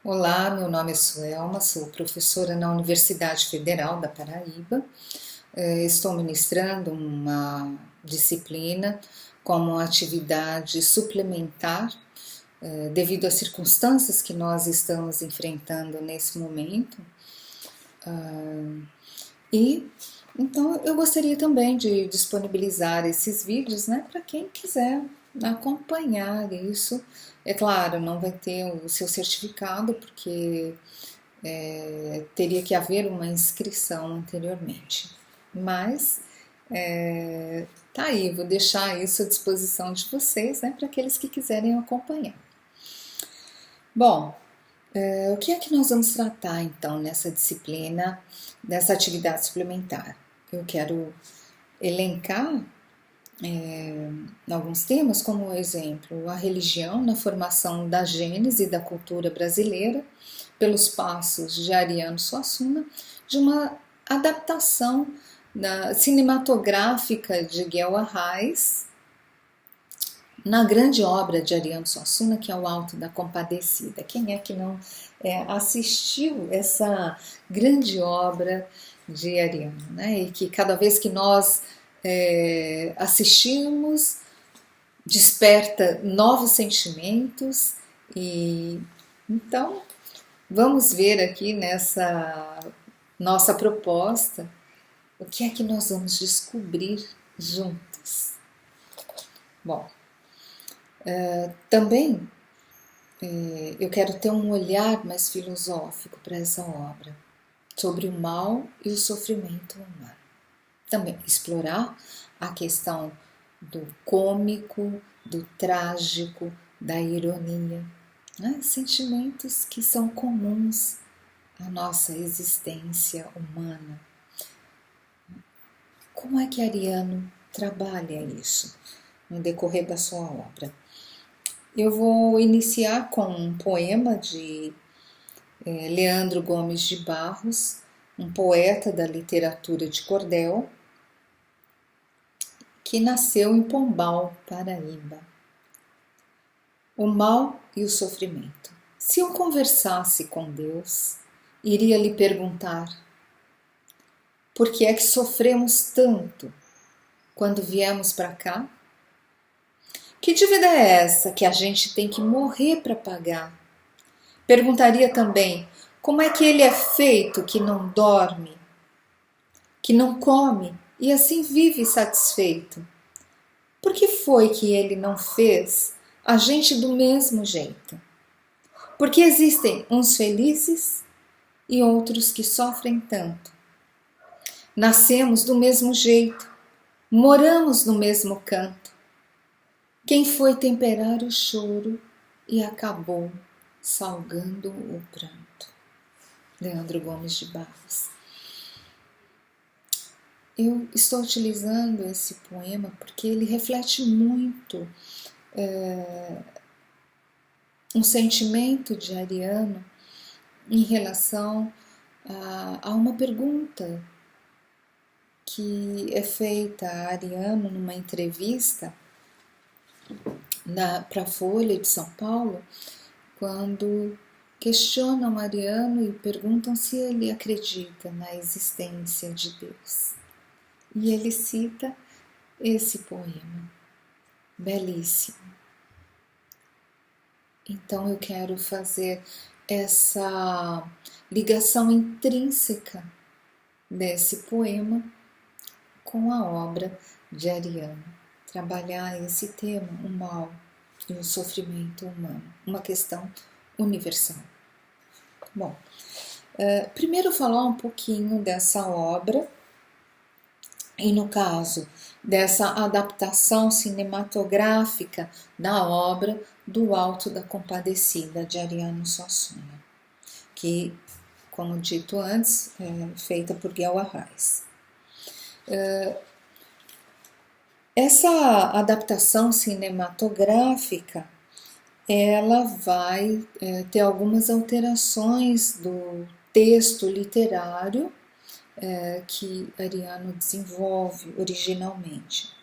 Olá, meu nome é Suelma, sou professora na Universidade Federal da Paraíba. Estou ministrando uma disciplina como atividade suplementar, devido às circunstâncias que nós estamos enfrentando nesse momento. E então eu gostaria também de disponibilizar esses vídeos, né, para quem quiser acompanhar isso. É claro, não vai ter o seu certificado, porque teria que haver uma inscrição anteriormente. Mas tá aí, vou deixar isso à disposição de vocês, né, para aqueles que quiserem acompanhar. Bom, o que é que nós vamos tratar então nessa disciplina, nessa atividade suplementar? Eu quero elencar alguns temas, como exemplo, a religião na formação da gênese da cultura brasileira, pelos passos de Ariano Suassuna, de uma adaptação cinematográfica de Guel Arraes na grande obra de Ariano Suassuna, que é o Alto da Compadecida. Quem é que não assistiu essa grande obra de Ariano, né? E que cada vez que nós assistimos, desperta novos sentimentos. E então vamos ver aqui nessa nossa proposta o que é que nós vamos descobrir juntos. Bom, também eu quero ter um olhar mais filosófico para essa obra, sobre o mal e o sofrimento humano. Também explorar a questão do cômico, do trágico, da ironia, né? Sentimentos que são comuns à nossa existência humana. Como é que Ariano trabalha isso no decorrer da sua obra? Eu vou iniciar com um poema de Leandro Gomes de Barros, um poeta da literatura de cordel, que nasceu em Pombal, Paraíba. O mal e o sofrimento. Se eu conversasse com Deus, iria lhe perguntar: por que é que sofremos tanto quando viemos para cá? Que dívida é essa que a gente tem que morrer para pagar? Perguntaria também como é que ele é feito que não dorme, que não come e assim vive satisfeito. Por que foi que ele não fez a gente do mesmo jeito? Porque existem uns felizes e outros que sofrem tanto. Nascemos do mesmo jeito, moramos no mesmo canto. Quem foi temperar o choro e acabou salgando o pranto? Leandro Gomes de Barros. Eu estou utilizando esse poema porque ele reflete muito um sentimento de Ariano em relação a uma pergunta que é feita a Ariano numa entrevista para a Folha de São Paulo, quando questionam Ariano e perguntam se ele acredita na existência de Deus. E ele cita esse poema, belíssimo. Então eu quero fazer essa ligação intrínseca desse poema com a obra de Ariano. Trabalhar esse tema, o mal e o sofrimento humano, uma questão universal. Bom, primeiro falar um pouquinho dessa obra e, no caso, dessa adaptação cinematográfica da obra do Alto da Compadecida, de Ariano Suassuna, que, como dito antes, é feita por Guel Arraes. Essa adaptação cinematográfica, ela vai ter algumas alterações do texto literário que Ariano desenvolve originalmente.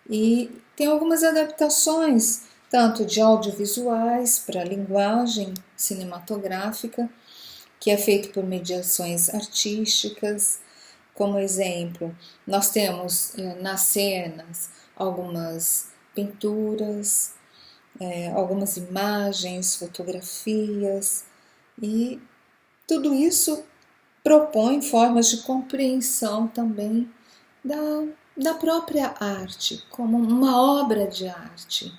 E tem algumas adaptações tanto de audiovisuais para linguagem cinematográfica, que é feito por mediações artísticas. Como exemplo, nós temos nas cenas algumas pinturas, algumas imagens, fotografias, e tudo isso propõe formas de compreensão também da própria arte, como uma obra de arte,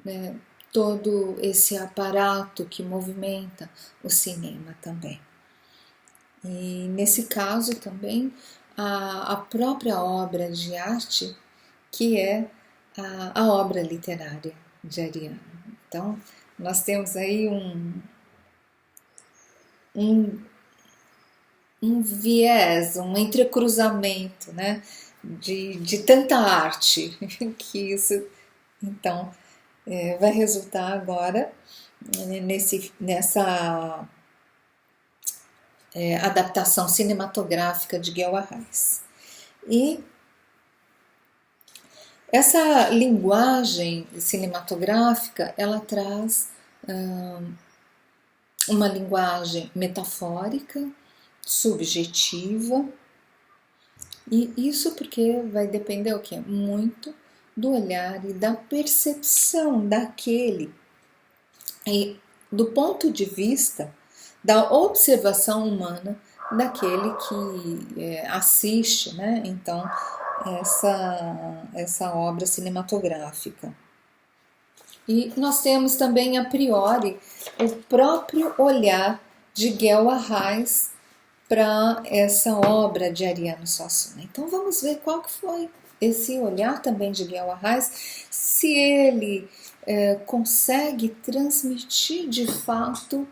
né? Todo esse aparato que movimenta o cinema também. E nesse caso também a própria obra de arte, que é a obra literária de Ariano. Então, nós temos aí um, um viés, um entrecruzamento, né, de tanta arte, que isso, então, vai resultar agora nessa adaptação cinematográfica de Guel Arraes. E essa linguagem cinematográfica, ela traz uma linguagem metafórica, subjetiva, e isso porque vai depender o quê? Muito do olhar e da percepção daquele, e do ponto de vista da observação humana daquele que assiste, né? Então, essa obra cinematográfica. E nós temos também, a priori, o próprio olhar de Guel Arraes para essa obra de Ariano Suassuna. Então vamos ver qual que foi esse olhar também de Guel Arraes, se ele consegue transmitir de fato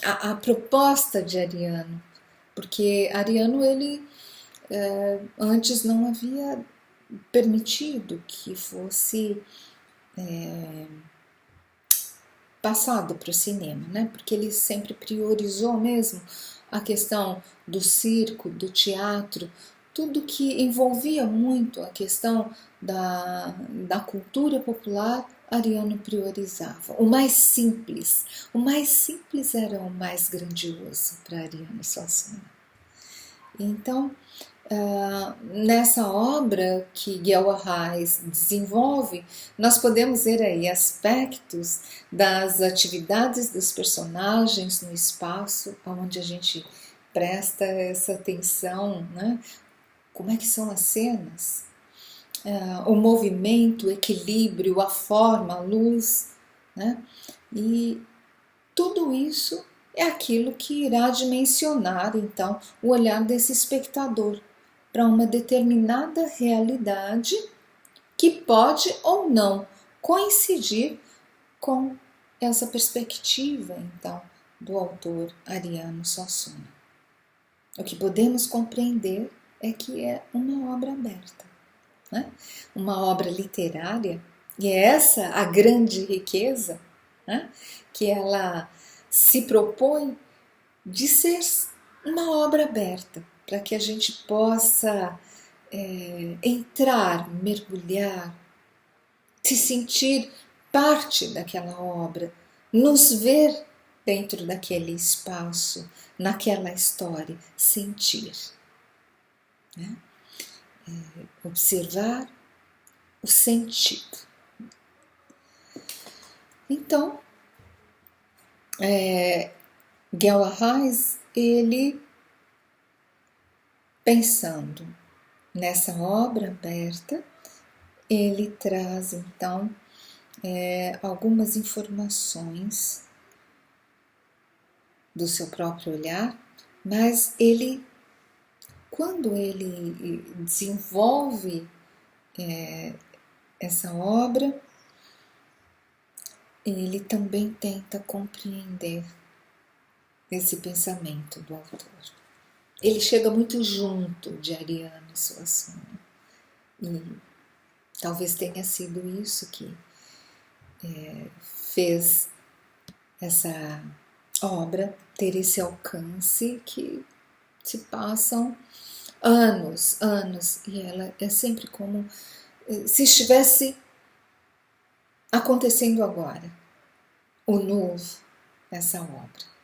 a proposta de Ariano, porque Ariano ele antes não havia permitido que fosse passado para o cinema, né? Porque ele sempre priorizou mesmo a questão do circo, do teatro, tudo que envolvia muito a questão da cultura popular, Ariano priorizava. O mais simples era o mais grandioso para Ariano Suassuna. Então, nessa obra que Guel Arraes desenvolve, nós podemos ver aí aspectos das atividades dos personagens no espaço, onde a gente presta essa atenção, né? Como é que são as cenas, o movimento, o equilíbrio, a forma, a luz, né? E tudo isso é aquilo que irá dimensionar, então, o olhar desse espectador para uma determinada realidade que pode ou não coincidir com essa perspectiva, então, do autor Ariano Suassuna. O que podemos compreender é que é uma obra aberta, né? Uma obra literária, e é essa a grande riqueza, né? Que ela se propõe de ser uma obra aberta, para que a gente possa entrar, mergulhar, se sentir parte daquela obra, nos ver dentro daquele espaço, naquela história, sentir, né? Observar o sentido. Então, Guel Arraes, ele, pensando nessa obra aberta, ele traz então algumas informações do seu próprio olhar, mas ele, quando ele desenvolve essa obra, ele também tenta compreender esse pensamento do autor. Ele chega muito junto de Ariano Suassuna, e talvez tenha sido isso que fez essa obra ter esse alcance, que se passam anos, e ela é sempre como se estivesse acontecendo agora, o novo, essa obra.